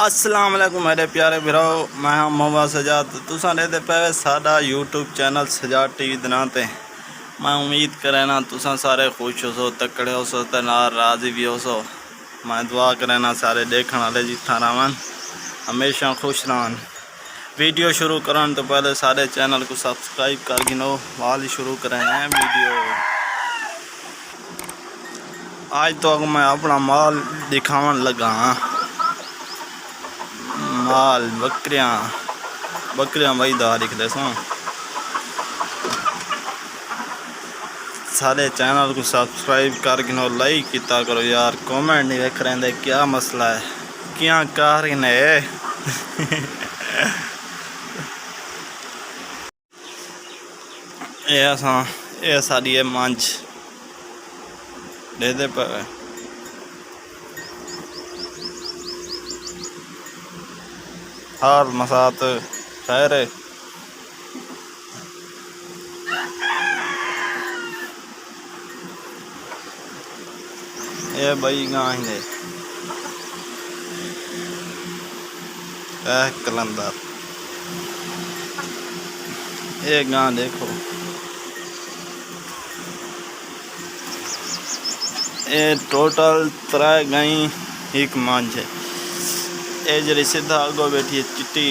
अस्सलाम वालेकुम मेरे प्यारे भराओ, मैं हाँ मोहम्मद सजाद। तुसा दे पे साडा यूट्यूब चैनल सजाद टीवी दनाते। मैं उम्मीद करे ना तुसा सारे खुश हो सो, तकड़े हो सो, ते नाल राजी भी हो सो। मैं दुआ करे ना सारे देखने वाले जिथा रहन हमेशा खुश रहन। वीडियो शुरू करने तो पहले सारे चैनल को सब्सक्राइब कर गिनो। वाल शुरू करें वीडियो। आज तो मैं अपना माल दिखावन लगा हाँ। माल बकरियां भाई दारिक दे सारे चैनल को सब्सक्राइब कर गिनो, लाइक किया करो यार। कमेंट नहीं देख रहे क्या मसला है, क्या कर ने ये सारी है मंच दे पर हाल मसात खैर है। ये भाई गां ही कलंदर ये गां देखो, ये टोटल 3 गाई एक मंझ है। ये जरी सीधा अगो बैठी है चिट्टी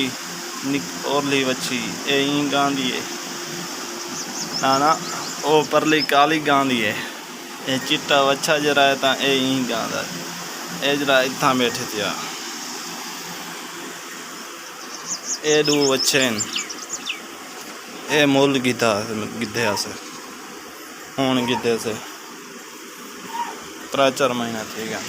ओरली बच्ची, ये गां दी है ना वो परली काली गां दी है। ये चिट्टा बच्चा जरा है तो ये गां दा ये जरा इतना बैठे थे। ये 2 बच्चे ये मुल गिद्धा गिद्धे से हूँ गिद्धे से 3-4 महीना थी गया।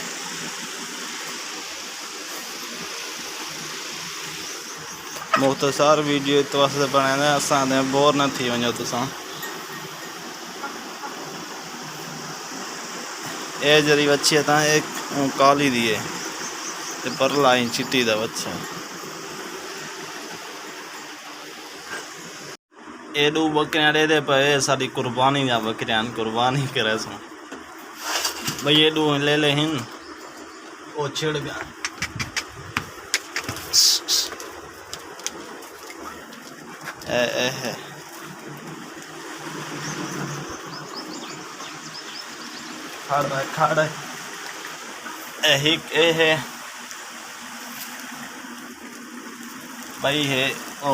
मुख्तसार वीडियो इस वास्ते बनाए असां बोर न थी वजो तुसा। ये जरी बच्ची है एक काली दी है परला ही चिट्टी दा बच्चा। ये 2 बकरियां दे पे सारी कुर्बानी या बकरियां कुर्बानी करे सो भाई। ये 2 ले ले हिन वो छिड़ गया। है खड़ ए है भाई है ओ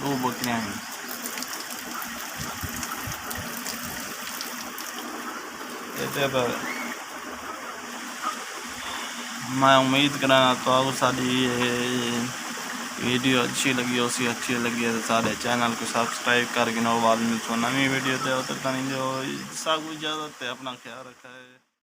2 बकरियां हैं। मैं उम्मीद करना तो सारी वीडियो अच्छी लगी हो, सी अच्छी लगी है तो सारे चैनल को सब्सक्राइब कर गिनो। बाद में नवी वीडियो दे तो जो सब कुछ इजाज़त है, अपना ख्याल रखा है।